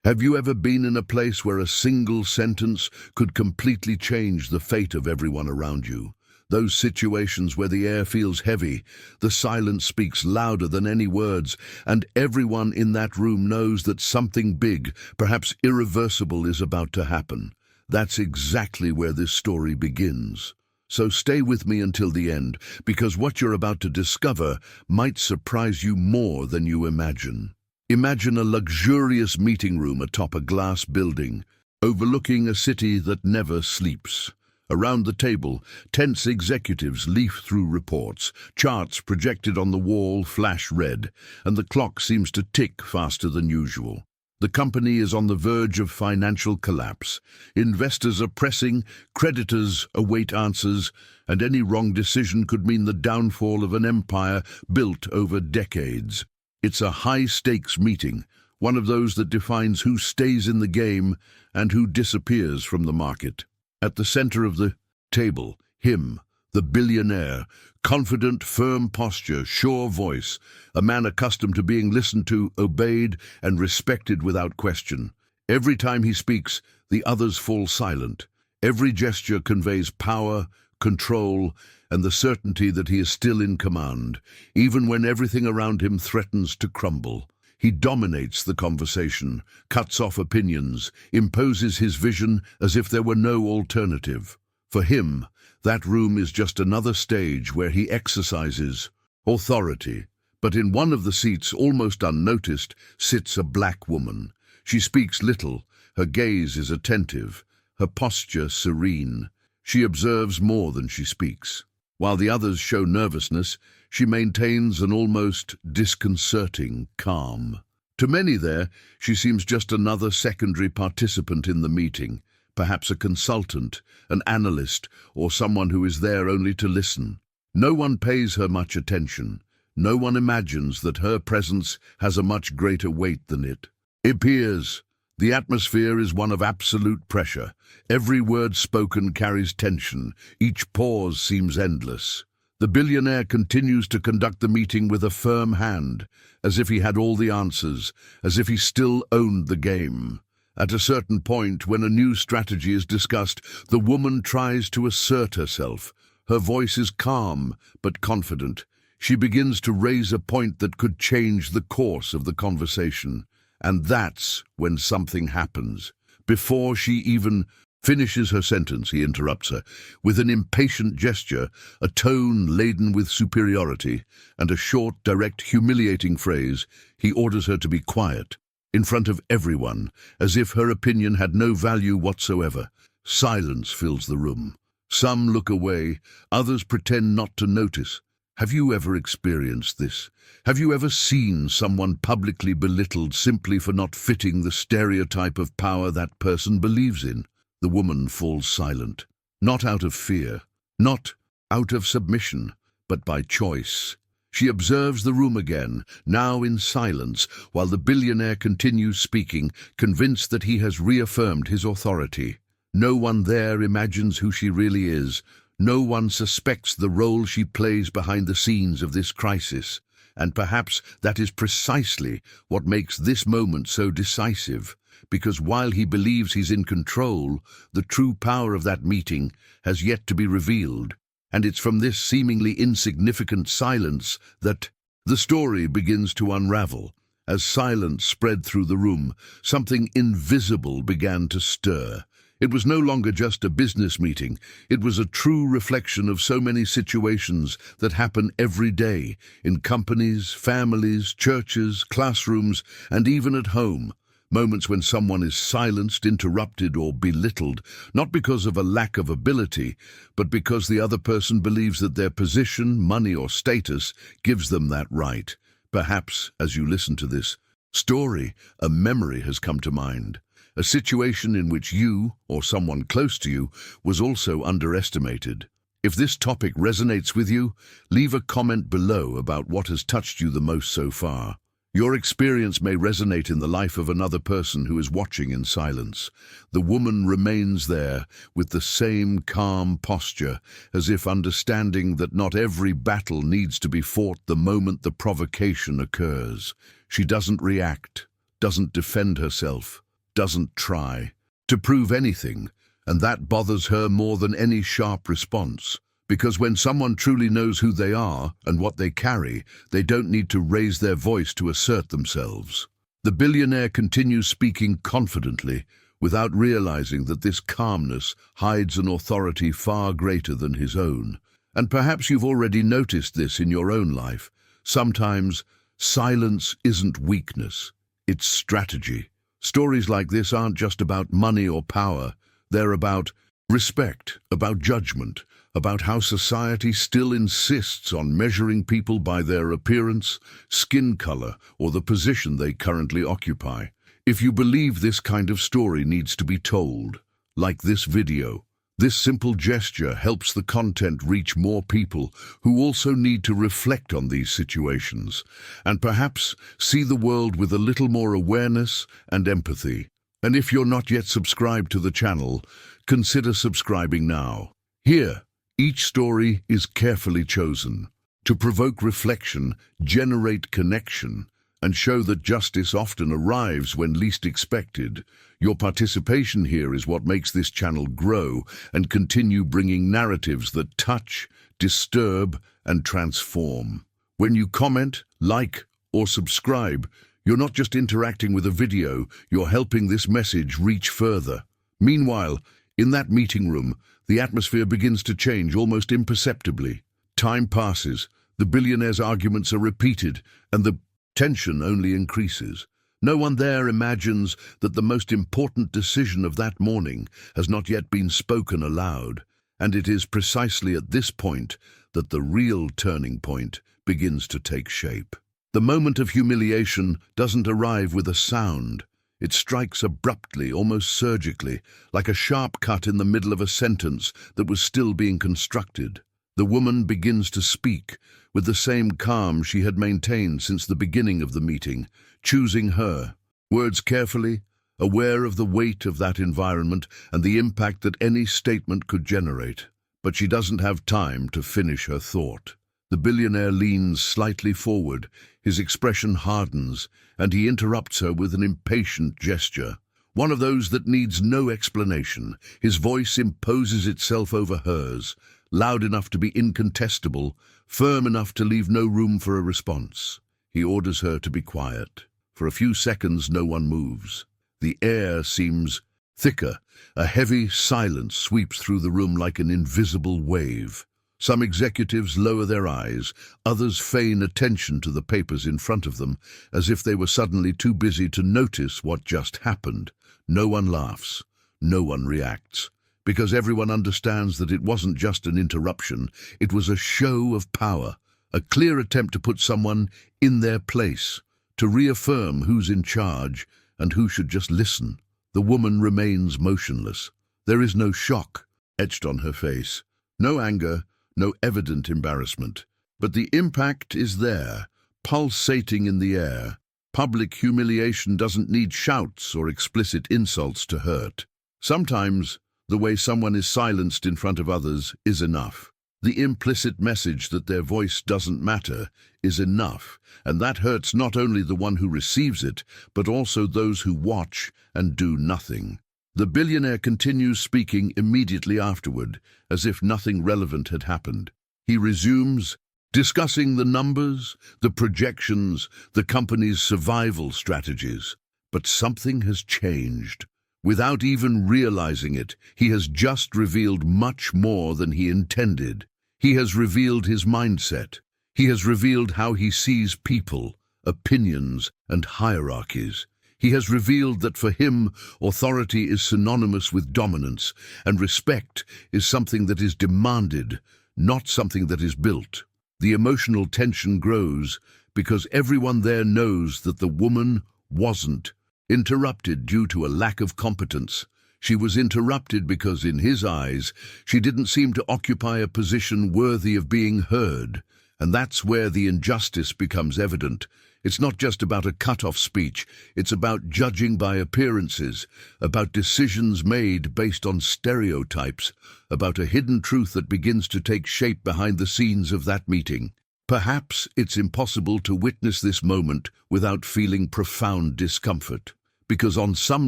Have you ever been in a place where a single sentence could completely change the fate of everyone around you? Those situations where the air feels heavy, the silence speaks louder than any words, and everyone in that room knows that something big, perhaps irreversible, is about to happen. That's exactly where this story begins. So stay with me until the end, because what you're about to discover might surprise you more than you imagine. Imagine a luxurious meeting room atop a glass building, overlooking a city that never sleeps. Around the table, tense executives leaf through reports, charts projected on the wall flash red, and the clock seems to tick faster than usual. The company is on the verge of financial collapse. Investors are pressing, creditors await answers, and any wrong decision could mean the downfall of an empire built over decades. It's a high-stakes meeting, one of those that defines who stays in the game and who disappears from the market. At the center of the table, him, the billionaire, confident, firm posture, sure voice, a man accustomed to being listened to, obeyed, and respected without question. Every time he speaks, the others fall silent. Every gesture conveys power, control, and the certainty that he is still in command, even when everything around him threatens to crumble. He dominates the conversation, cuts off opinions, imposes his vision as if there were no alternative. For him, that room is just another stage where he exercises authority. But in one of the seats, almost unnoticed, sits a black woman. She speaks little, her gaze is attentive, her posture serene. She observes more than she speaks. While the others show nervousness, she maintains an almost disconcerting calm. To many there, she seems just another secondary participant in the meeting, perhaps a consultant, an analyst, or someone who is there only to listen. No one pays her much attention. No one imagines that her presence has a much greater weight than it appears. The atmosphere is one of absolute pressure. Every word spoken carries tension. Each pause seems endless. The billionaire continues to conduct the meeting with a firm hand, as if he had all the answers, as if he still owned the game. At a certain point, when a new strategy is discussed, the woman tries to assert herself. Her voice is calm but confident. She begins to raise a point that could change the course of the conversation. And that's when something happens. Before she even finishes her sentence, he interrupts her. With an impatient gesture, a tone laden with superiority, and a short, direct, humiliating phrase, he orders her to be quiet, in front of everyone, as if her opinion had no value whatsoever. Silence fills the room. Some look away, others pretend not to notice. Have you ever experienced this? Have you ever seen someone publicly belittled simply for not fitting the stereotype of power that person believes in? The woman falls silent, not out of fear, not out of submission, but by choice. She observes the room again, now in silence, while the billionaire continues speaking, convinced that he has reaffirmed his authority. No one there imagines who she really is. No one suspects the role she plays behind the scenes of this crisis, and perhaps that is precisely what makes this moment so decisive, because while he believes he's in control, the true power of that meeting has yet to be revealed, and it's from this seemingly insignificant silence that the story begins to unravel. As silence spread through the room, something invisible began to stir. It was no longer just a business meeting. It was a true reflection of so many situations that happen every day, in companies, families, churches, classrooms, and even at home. Moments when someone is silenced, interrupted, or belittled, not because of a lack of ability, but because the other person believes that their position, money, or status gives them that right. Perhaps, as you listen to this story, a memory has come to mind. A situation in which you, or someone close to you, was also underestimated. If this topic resonates with you, leave a comment below about what has touched you the most so far. Your experience may resonate in the life of another person who is watching in silence. The woman remains there with the same calm posture, as if understanding that not every battle needs to be fought the moment the provocation occurs. She doesn't react, doesn't defend herself, doesn't try to prove anything, and that bothers her more than any sharp response. Because when someone truly knows who they are and what they carry, they don't need to raise their voice to assert themselves. The billionaire continues speaking confidently, without realizing that this calmness hides an authority far greater than his own. And perhaps you've already noticed this in your own life. Sometimes silence isn't weakness, it's strategy. Stories like this aren't just about money or power. They're about respect, about judgment, about how society still insists on measuring people by their appearance, skin color, or the position they currently occupy. If you believe this kind of story needs to be told, like this video, this simple gesture helps the content reach more people who also need to reflect on these situations and perhaps see the world with a little more awareness and empathy. And if you're not yet subscribed to the channel, consider subscribing now. Here, each story is carefully chosen to provoke reflection, generate connection, and show that justice often arrives when least expected. Your participation here is what makes this channel grow and continue bringing narratives that touch, disturb, and transform. When you comment, like, or subscribe, you're not just interacting with a video, you're helping this message reach further. Meanwhile, in that meeting room, the atmosphere begins to change almost imperceptibly. Time passes, the billionaire's arguments are repeated, and the tension only increases. No one there imagines that the most important decision of that morning has not yet been spoken aloud, and it is precisely at this point that the real turning point begins to take shape. The moment of humiliation doesn't arrive with a sound. It strikes abruptly, almost surgically, like a sharp cut in the middle of a sentence that was still being constructed. The woman begins to speak, with the same calm she had maintained since the beginning of the meeting, choosing her words carefully, aware of the weight of that environment and the impact that any statement could generate. But she doesn't have time to finish her thought. The billionaire leans slightly forward, his expression hardens, and he interrupts her with an impatient gesture, one of those that needs no explanation. His voice imposes itself over hers, loud enough to be incontestable, firm enough to leave no room for a response. He orders her to be quiet. For a few seconds, no one moves. The air seems thicker. A heavy silence sweeps through the room like an invisible wave. Some executives lower their eyes, others feign attention to the papers in front of them, as if they were suddenly too busy to notice what just happened. No one laughs, no one reacts, because everyone understands that it wasn't just an interruption, it was a show of power, a clear attempt to put someone in their place, to reaffirm who's in charge and who should just listen. The woman remains motionless. There is no shock etched on her face, no anger, no evident embarrassment. But the impact is there, pulsating in the air. Public humiliation doesn't need shouts or explicit insults to hurt. Sometimes, the way someone is silenced in front of others is enough. The implicit message that their voice doesn't matter is enough, and that hurts not only the one who receives it, but also those who watch and do nothing. The billionaire continues speaking immediately afterward, as if nothing relevant had happened. He resumes, discussing the numbers, the projections, the company's survival strategies. But something has changed. Without even realizing it, he has just revealed much more than he intended. He has revealed his mindset. He has revealed how he sees people, opinions, and hierarchies. He has revealed that for him, authority is synonymous with dominance, and respect is something that is demanded, not something that is built. The emotional tension grows because everyone there knows that the woman wasn't interrupted due to a lack of competence. She was interrupted because, in his eyes, she didn't seem to occupy a position worthy of being heard. And that's where the injustice becomes evident. It's not just about a cut-off speech, it's about judging by appearances, about decisions made based on stereotypes, about a hidden truth that begins to take shape behind the scenes of that meeting. Perhaps it's impossible to witness this moment without feeling profound discomfort. because on some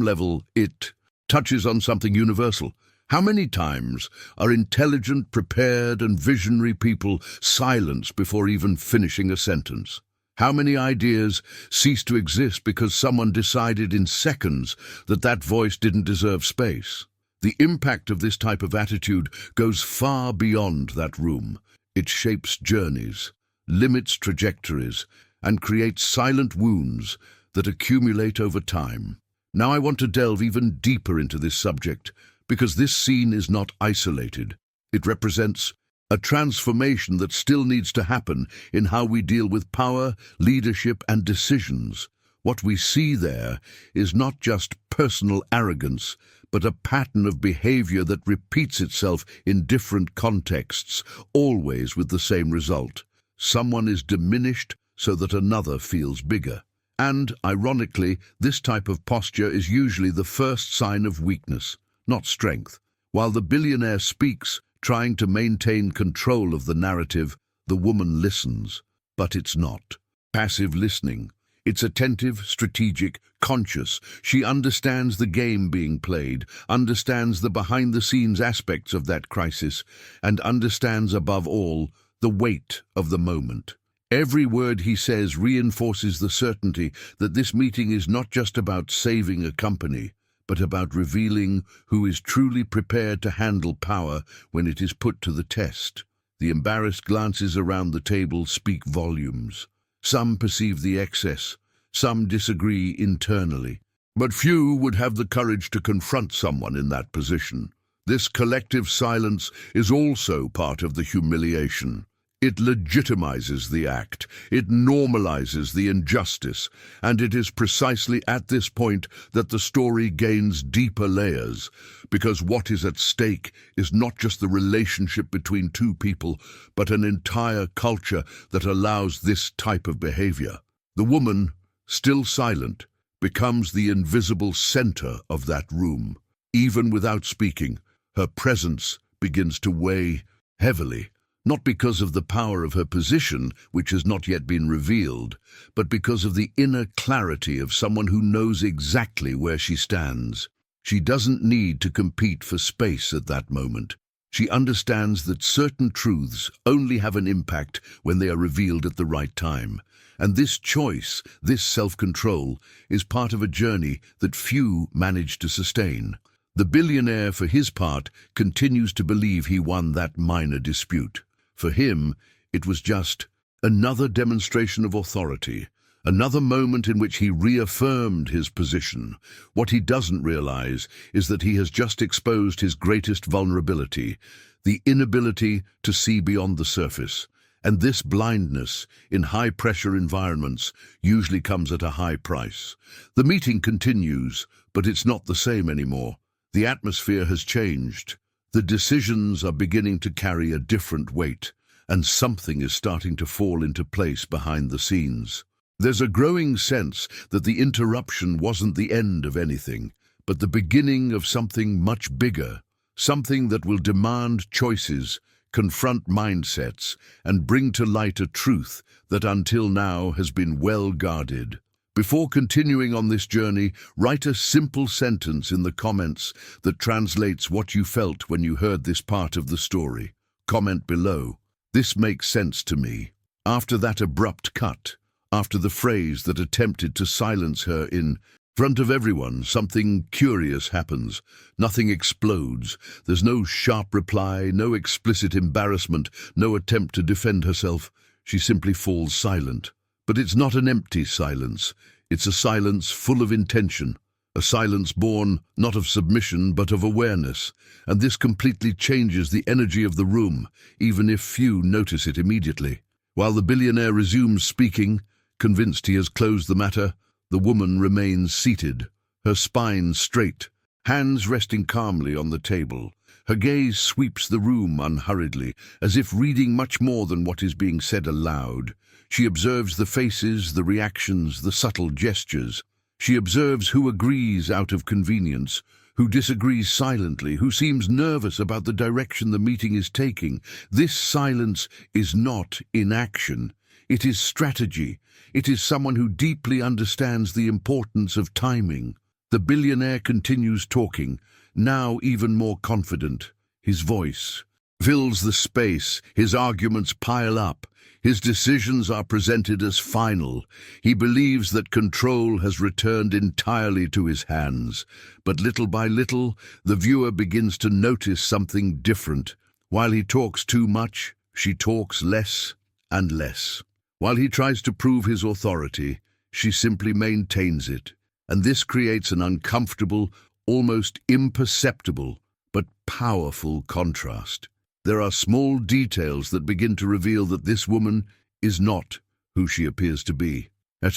level it touches on something universal. How many times are intelligent, prepared, and visionary people silenced before even finishing a sentence? How many ideas cease to exist because someone decided in seconds that that voice didn't deserve space? The impact of this type of attitude goes far beyond that room. It shapes journeys, limits trajectories, and creates silent wounds that accumulate over time. Now I want to delve even deeper into this subject, because this scene is not isolated. It represents a transformation that still needs to happen in how we deal with power, leadership, and decisions. What we see there is not just personal arrogance, but a pattern of behavior that repeats itself in different contexts, always with the same result. Someone is diminished so that another feels bigger. And, ironically, this type of posture is usually the first sign of weakness, not strength. While the billionaire speaks, trying to maintain control of the narrative, the woman listens. But it's not passive listening. It's attentive, strategic, conscious. She understands the game being played, understands the behind-the-scenes aspects of that crisis, and understands, above all, the weight of the moment. Every word he says reinforces the certainty that this meeting is not just about saving a company, but about revealing who is truly prepared to handle power when it is put to the test. The embarrassed glances around the table speak volumes. Some perceive the excess, some disagree internally. But few would have the courage to confront someone in that position. This collective silence is also part of the humiliation. It legitimizes the act, it normalizes the injustice, and it is precisely at this point that the story gains deeper layers, because what is at stake is not just the relationship between two people, but an entire culture that allows this type of behavior. The woman, still silent, becomes the invisible center of that room. Even without speaking, her presence begins to weigh heavily. Not because of the power of her position, which has not yet been revealed, but because of the inner clarity of someone who knows exactly where she stands. She doesn't need to compete for space at that moment. She understands that certain truths only have an impact when they are revealed at the right time. And this choice, this self-control, is part of a journey that few manage to sustain. The billionaire, for his part, continues to believe he won that minor dispute. For him, it was just another demonstration of authority, another moment in which he reaffirmed his position. What he doesn't realize is that he has just exposed his greatest vulnerability, the inability to see beyond the surface. And this blindness in high-pressure environments usually comes at a high price. The meeting continues, but it's not the same anymore. The atmosphere has changed. The decisions are beginning to carry a different weight, and something is starting to fall into place behind the scenes. There's a growing sense that the interruption wasn't the end of anything, but the beginning of something much bigger, something that will demand choices, confront mindsets, and bring to light a truth that until now has been well guarded. Before continuing on this journey, write a simple sentence in the comments that translates what you felt when you heard this part of the story. Comment below. This makes sense to me. After that abrupt cut, after the phrase that attempted to silence her in front of everyone, something curious happens. Nothing explodes. There's no sharp reply, no explicit embarrassment, no attempt to defend herself. She simply falls silent. But it's not an empty silence. It's a silence full of intention, a silence born not of submission but of awareness. And this completely changes the energy of the room, even if few notice it immediately. While the billionaire resumes speaking, convinced he has closed the matter, the woman remains seated, her spine straight, hands resting calmly on the table. Her gaze sweeps the room unhurriedly, as if reading much more than what is being said aloud. She observes the faces, the reactions, the subtle gestures. She observes who agrees out of convenience, who disagrees silently, who seems nervous about the direction the meeting is taking. This silence is not inaction. It is strategy. It is someone who deeply understands the importance of timing. The billionaire continues talking, now even more confident. His voice fills the space, his arguments pile up, his decisions are presented as final. He believes that control has returned entirely to his hands. But little by little, the viewer begins to notice something different. While he talks too much, she talks less and less. While he tries to prove his authority, she simply maintains it. And this creates an uncomfortable, almost imperceptible, but powerful contrast. There are small details that begin to reveal that this woman is not who she appears to be. At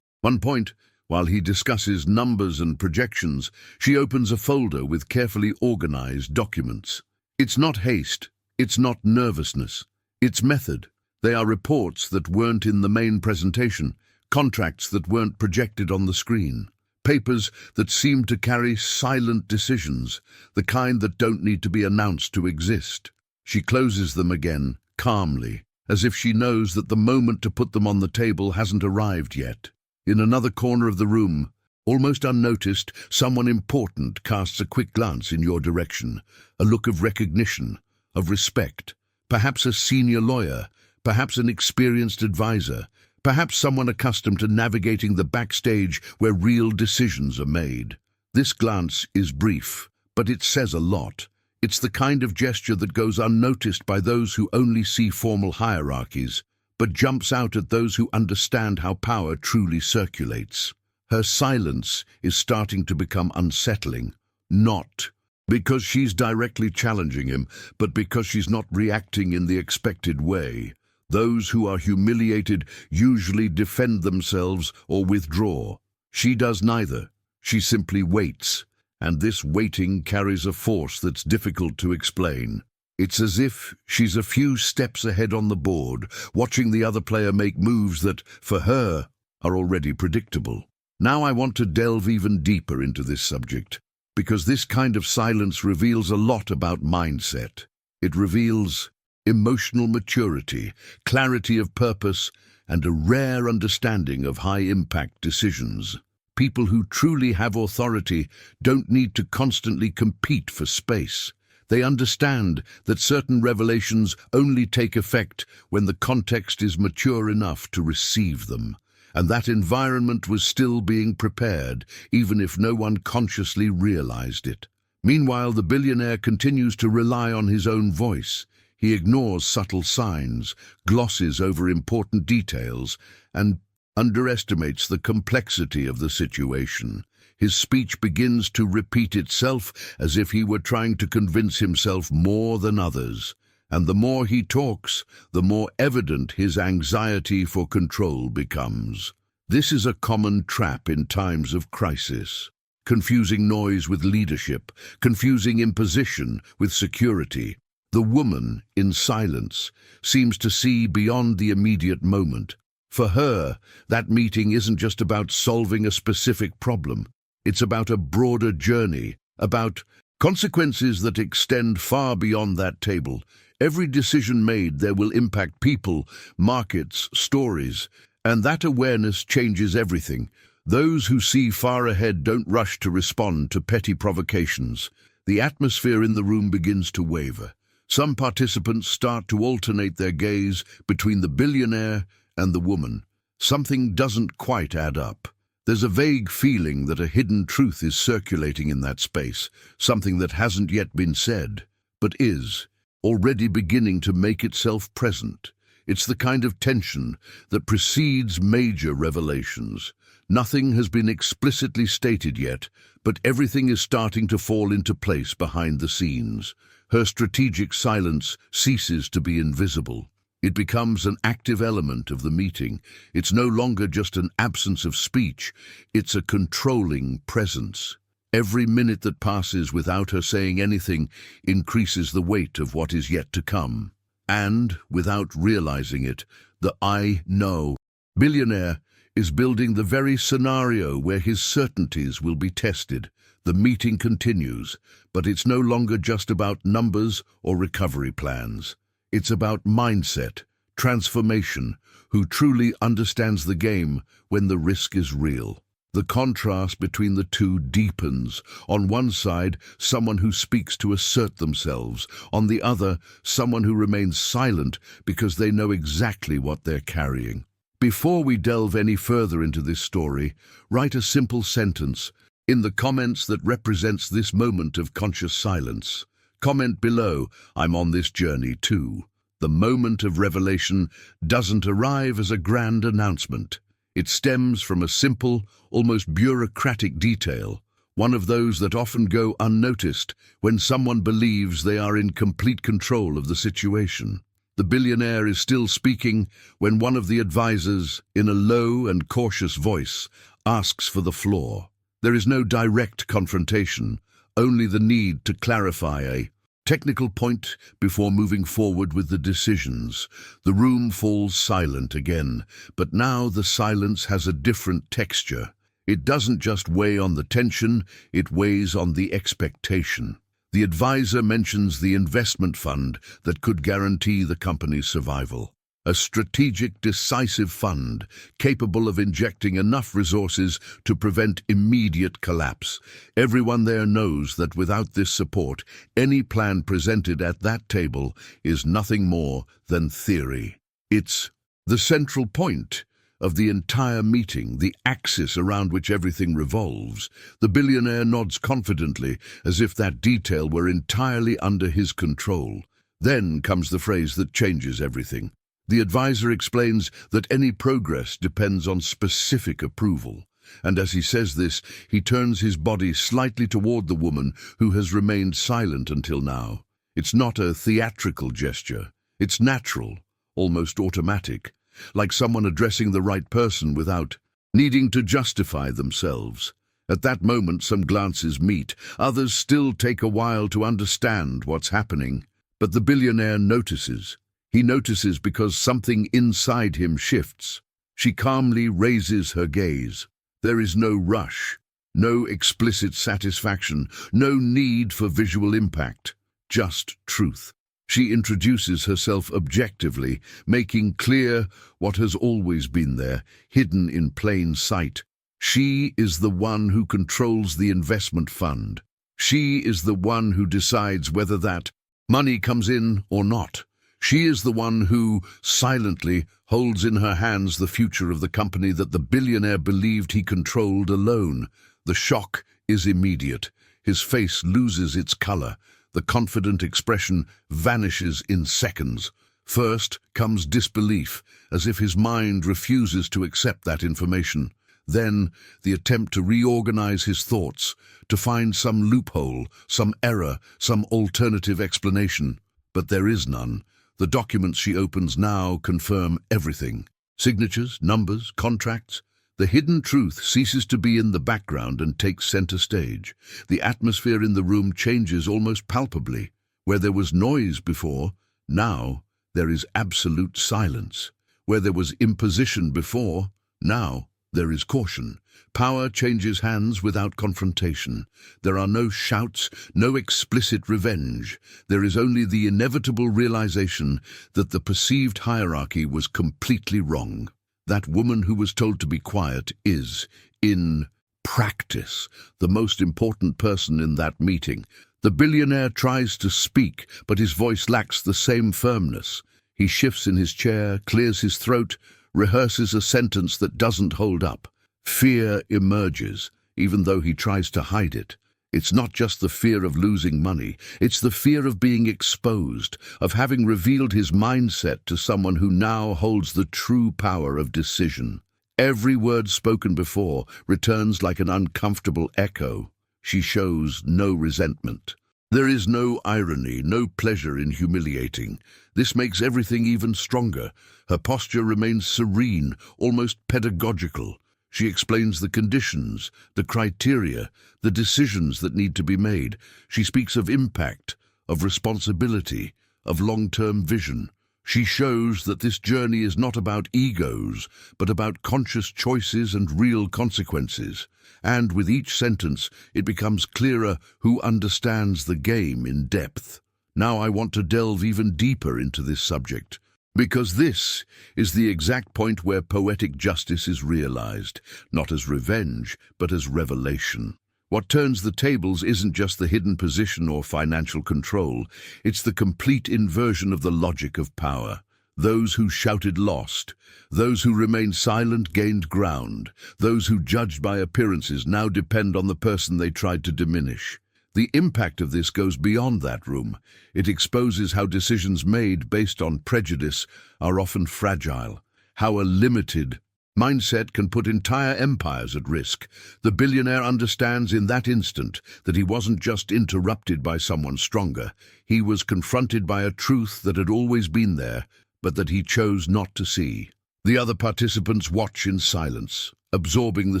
one point, while he discusses numbers and projections, she opens a folder with carefully organized documents. It's not haste, it's not nervousness, it's method. They are reports that weren't in the main presentation, contracts that weren't projected on the screen, papers that seem to carry silent decisions, the kind that don't need to be announced to exist. She closes them again, calmly, as if she knows that the moment to put them on the table hasn't arrived yet. In another corner of the room, almost unnoticed, someone important casts a quick glance in your direction, a look of recognition, of respect. Perhaps a senior lawyer, perhaps an experienced advisor, perhaps someone accustomed to navigating the backstage where real decisions are made. This glance is brief, but it says a lot. It's the kind of gesture that goes unnoticed by those who only see formal hierarchies, but jumps out at those who understand how power truly circulates. Her silence is starting to become unsettling, not because she's directly challenging him, but because she's not reacting in the expected way. Those who are humiliated usually defend themselves or withdraw. She does neither. She simply waits. And this waiting carries a force that's difficult to explain. It's as if she's a few steps ahead on the board, watching the other player make moves that, for her, are already predictable. Now I want to delve even deeper into this subject, because this kind of silence reveals a lot about mindset. It reveals emotional maturity, clarity of purpose, and a rare understanding of high-impact decisions. People who truly have authority don't need to constantly compete for space. They understand that certain revelations only take effect when the context is mature enough to receive them. And that environment was still being prepared, even if no one consciously realized it. Meanwhile, the billionaire continues to rely on his own voice. He ignores subtle signs, glosses over important details, and underestimates the complexity of the situation. His speech begins to repeat itself as if he were trying to convince himself more than others. And the more he talks, the more evident his anxiety for control becomes. This is a common trap in times of crisis. Confusing noise with leadership, confusing imposition with security. The woman, in silence, seems to see beyond the immediate moment. For her, that meeting isn't just about solving a specific problem. It's about a broader journey, about consequences that extend far beyond that table. Every decision made there will impact people, markets, stories, and that awareness changes everything. Those who see far ahead don't rush to respond to petty provocations. The atmosphere in the room begins to waver. Some participants start to alternate their gaze between the billionaire and the woman. Something doesn't quite add up. There's a vague feeling that a hidden truth is circulating in that space, something that hasn't yet been said, but is already beginning to make itself present. It's the kind of tension that precedes major revelations. Nothing has been explicitly stated yet, but everything is starting to fall into place behind the scenes. Her strategic silence ceases to be invisible. It becomes an active element of the meeting. It's no longer just an absence of speech, it's a controlling presence. Every minute that passes without her saying anything increases the weight of what is yet to come. And, without realizing it, the I know billionaire is building the very scenario where his certainties will be tested. The meeting continues, but it's no longer just about numbers or recovery plans. It's about mindset, transformation, who truly understands the game when the risk is real. The contrast between the two deepens. On one side, someone who speaks to assert themselves. On the other, someone who remains silent because they know exactly what they're carrying. Before we delve any further into this story, write a simple sentence in the comments that represents this moment of conscious silence. Comment below, "I'm on this journey too." The moment of revelation doesn't arrive as a grand announcement. It stems from a simple, almost bureaucratic detail, one of those that often go unnoticed when someone believes they are in complete control of the situation. The billionaire is still speaking when one of the advisors, in a low and cautious voice, asks for the floor. There is no direct confrontation, only the need to clarify a technical point before moving forward with the decisions. The room falls silent again, but now the silence has a different texture. It doesn't just weigh on the tension, it weighs on the expectation. The advisor mentions the investment fund that could guarantee the company's survival. A strategic, decisive fund capable of injecting enough resources to prevent immediate collapse. Everyone there knows that without this support, any plan presented at that table is nothing more than theory. It's the central point of the entire meeting, the axis around which everything revolves. The billionaire nods confidently, as if that detail were entirely under his control. Then comes the phrase that changes everything. The advisor explains that any progress depends on specific approval, and as he says this, he turns his body slightly toward the woman who has remained silent until now. It's not a theatrical gesture. It's natural, almost automatic, like someone addressing the right person without needing to justify themselves. At that moment, some glances meet. Others still take a while to understand what's happening, but the billionaire notices. He notices because something inside him shifts. She calmly raises her gaze. There is no rush, no explicit satisfaction, no need for visual impact, just truth. She introduces herself objectively, making clear what has always been there, hidden in plain sight. She is the one who controls the investment fund. She is the one who decides whether that money comes in or not. She is the one who, silently, holds in her hands the future of the company that the billionaire believed he controlled alone. The shock is immediate. His face loses its color. The confident expression vanishes in seconds. First comes disbelief, as if his mind refuses to accept that information. Then, the attempt to reorganize his thoughts, to find some loophole, some error, some alternative explanation. But there is none. The documents she opens now confirm everything. Signatures, numbers, contracts. The hidden truth ceases to be in the background and takes center stage. The atmosphere in the room changes almost palpably. Where there was noise before, now there is absolute silence. Where there was imposition before, now there is caution. Power changes hands without confrontation. There are no shouts, no explicit revenge. There is only the inevitable realization that the perceived hierarchy was completely wrong. That woman who was told to be quiet is, in practice, the most important person in that meeting. The billionaire tries to speak, but his voice lacks the same firmness. He shifts in his chair, clears his throat, rehearses a sentence that doesn't hold up. Fear emerges, even though he tries to hide it. It's not just the fear of losing money, it's the fear of being exposed, of having revealed his mindset to someone who now holds the true power of decision. Every word spoken before returns like an uncomfortable echo. She shows no resentment. There is no irony, no pleasure in humiliating. This makes everything even stronger. Her posture remains serene, almost pedagogical. She explains the conditions, the criteria, the decisions that need to be made. She speaks of impact, of responsibility, of long-term vision. She shows that this journey is not about egos, but about conscious choices and real consequences. And with each sentence, it becomes clearer who understands the game in depth. Now I want to delve even deeper into this subject. Because this is the exact point where poetic justice is realized, not as revenge, but as revelation. What turns the tables isn't just the hidden position or financial control, it's the complete inversion of the logic of power. Those who shouted lost, those who remained silent gained ground, those who judged by appearances now depend on the person they tried to diminish. The impact of this goes beyond that room. It exposes how decisions made based on prejudice are often fragile, how a limited mindset can put entire empires at risk. The billionaire understands in that instant that he wasn't just interrupted by someone stronger. He was confronted by a truth that had always been there, but that he chose not to see. The other participants watch in silence, absorbing the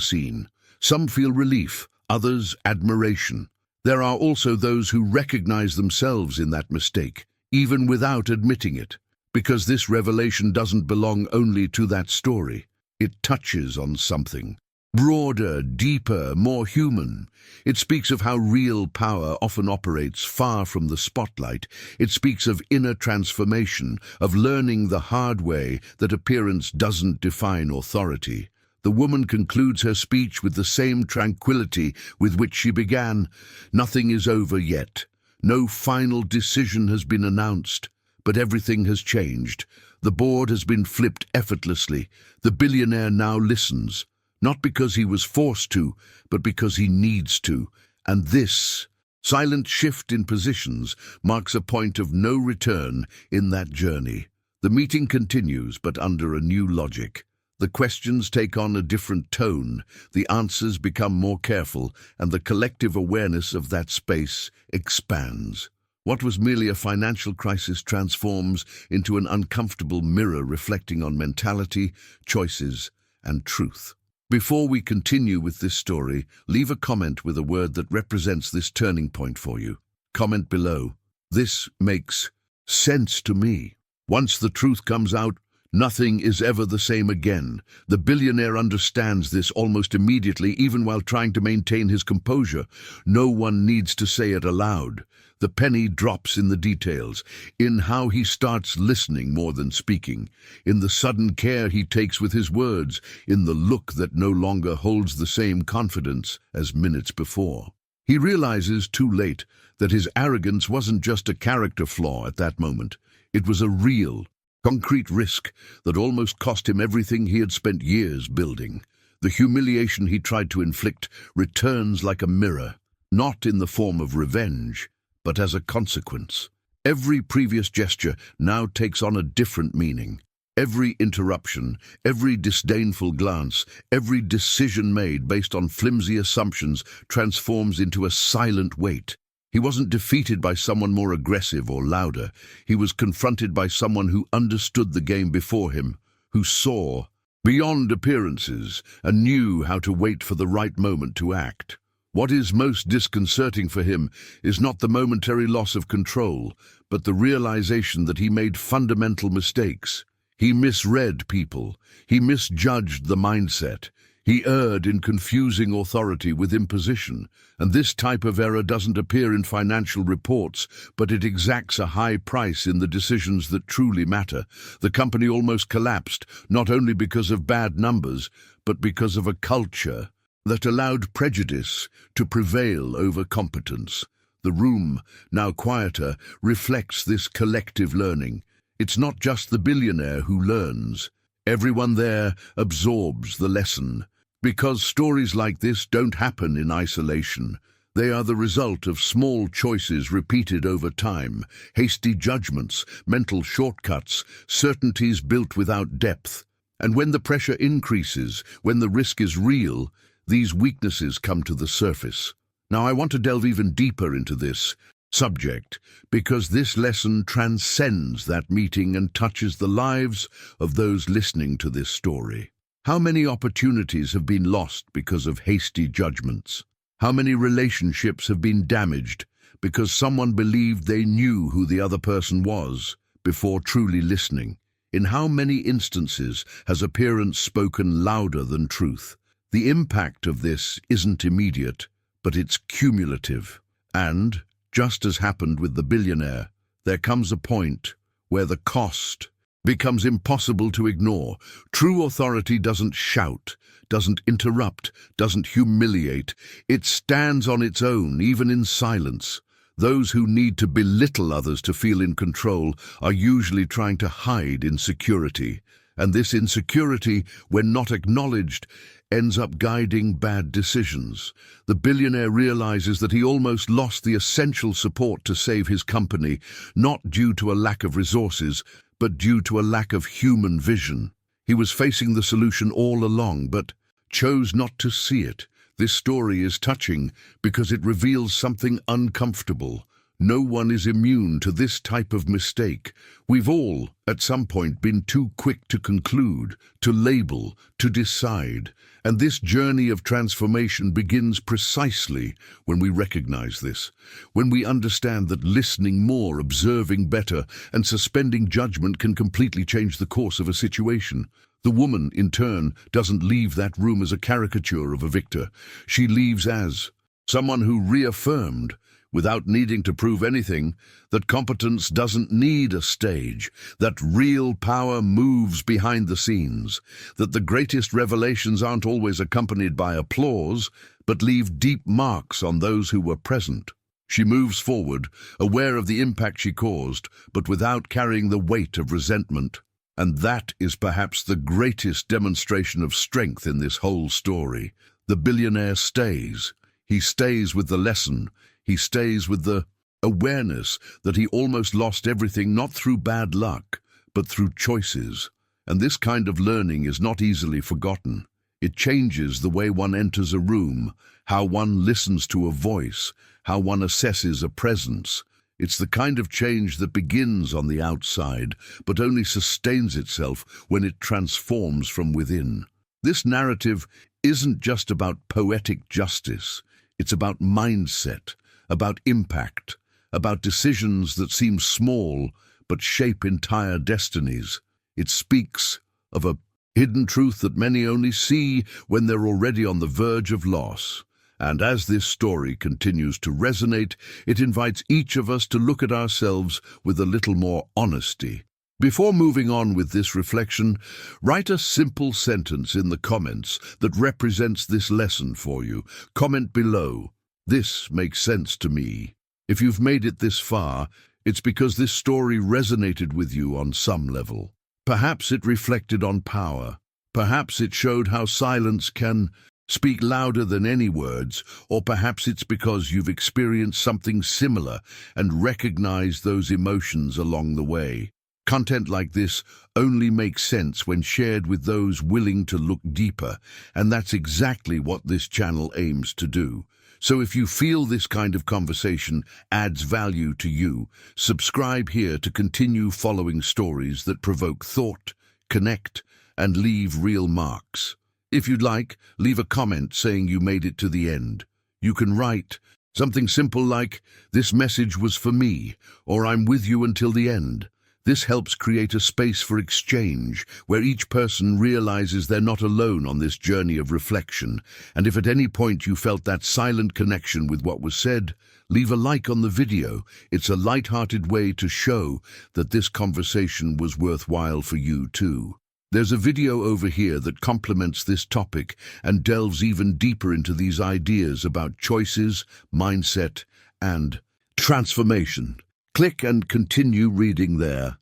scene. Some feel relief, others admiration. There are also those who recognize themselves in that mistake, even without admitting it, because this revelation doesn't belong only to that story. It touches on something broader, deeper, more human. It speaks of how real power often operates far from the spotlight. It speaks of inner transformation, of learning the hard way that appearance doesn't define authority. The woman concludes her speech with the same tranquility with which she began. Nothing is over yet. No final decision has been announced, but everything has changed. The board has been flipped effortlessly. The billionaire now listens, not because he was forced to, but because he needs to. And this silent shift in positions marks a point of no return in that journey. The meeting continues, but under a new logic. The questions take on a different tone, the answers become more careful, and the collective awareness of that space expands. What was merely a financial crisis transforms into an uncomfortable mirror reflecting on mentality, choices, and truth. Before we continue with this story, leave a comment with a word that represents this turning point for you. Comment below. This makes sense to me. Once the truth comes out, nothing is ever the same again. The billionaire understands this almost immediately, even while trying to maintain his composure. No one needs to say it aloud. The penny drops in the details, in how he starts listening more than speaking, in the sudden care he takes with his words, in the look that no longer holds the same confidence as minutes before. He realizes too late that his arrogance wasn't just a character flaw at that moment. It was a real, concrete risk that almost cost him everything he had spent years building. The humiliation he tried to inflict returns like a mirror, not in the form of revenge, but as a consequence. Every previous gesture now takes on a different meaning. Every interruption, every disdainful glance, every decision made based on flimsy assumptions transforms into a silent weight. He wasn't defeated by someone more aggressive or louder. He was confronted by someone who understood the game before him, who saw beyond appearances and knew how to wait for the right moment to act. What is most disconcerting for him is not the momentary loss of control, but the realization that he made fundamental mistakes. He misread people. He misjudged the mindset. He erred in confusing authority with imposition, and this type of error doesn't appear in financial reports, but it exacts a high price in the decisions that truly matter. The company almost collapsed, not only because of bad numbers, but because of a culture that allowed prejudice to prevail over competence. The room, now quieter, reflects this collective learning. It's not just the billionaire who learns. Everyone there absorbs the lesson. Because stories like this don't happen in isolation. They are the result of small choices repeated over time, hasty judgments, mental shortcuts, certainties built without depth. And when the pressure increases, when the risk is real, these weaknesses come to the surface. Now I want to delve even deeper into this subject, because this lesson transcends that meeting and touches the lives of those listening to this story. How many opportunities have been lost because of hasty judgments? How many relationships have been damaged because someone believed they knew who the other person was before truly listening? In how many instances has appearance spoken louder than truth? The impact of this isn't immediate, but it's cumulative. And, just as happened with the billionaire, there comes a point where the cost becomes impossible to ignore. True authority doesn't shout, doesn't interrupt, doesn't humiliate. It stands on its own, even in silence. Those who need to belittle others to feel in control are usually trying to hide insecurity. And this insecurity, when not acknowledged, ends up guiding bad decisions. The billionaire realizes that he almost lost the essential support to save his company, not due to a lack of resources, but due to a lack of human vision. He was facing the solution all along, but chose not to see it. This story is touching because it reveals something uncomfortable. No one is immune to this type of mistake. We've all, at some point, been too quick to conclude, to label, to decide. And this journey of transformation begins precisely when we recognize this, when we understand that listening more, observing better, and suspending judgment can completely change the course of a situation. The woman, in turn, doesn't leave that room as a caricature of a victor. She leaves as someone who reaffirmed, without needing to prove anything, that competence doesn't need a stage, that real power moves behind the scenes, that the greatest revelations aren't always accompanied by applause, but leave deep marks on those who were present. She moves forward, aware of the impact she caused, but without carrying the weight of resentment. And that is perhaps the greatest demonstration of strength in this whole story. The billionaire stays. He stays with the lesson. He stays with the awareness that he almost lost everything not through bad luck, but through choices. And this kind of learning is not easily forgotten. It changes the way one enters a room, how one listens to a voice, how one assesses a presence. It's the kind of change that begins on the outside, but only sustains itself when it transforms from within. This narrative isn't just about poetic justice. It's about mindset, about impact, about decisions that seem small but shape entire destinies. It speaks of a hidden truth that many only see when they're already on the verge of loss. And as this story continues to resonate, it invites each of us to look at ourselves with a little more honesty. Before moving on with this reflection, write a simple sentence in the comments that represents this lesson for you. Comment below. This makes sense to me. If you've made it this far, it's because this story resonated with you on some level. Perhaps it reflected on power. Perhaps it showed how silence can speak louder than any words, or perhaps it's because you've experienced something similar and recognized those emotions along the way. Content like this only makes sense when shared with those willing to look deeper, and that's exactly what this channel aims to do. So if you feel this kind of conversation adds value to you, subscribe here to continue following stories that provoke thought, connect, and leave real marks. If you'd like, leave a comment saying you made it to the end. You can write something simple like, "This message was for me," or "I'm with you until the end." This helps create a space for exchange, where each person realizes they're not alone on this journey of reflection. And if at any point you felt that silent connection with what was said, leave a like on the video. It's a light-hearted way to show that this conversation was worthwhile for you too. There's a video over here that complements this topic and delves even deeper into these ideas about choices, mindset, and transformation. Click and continue reading there.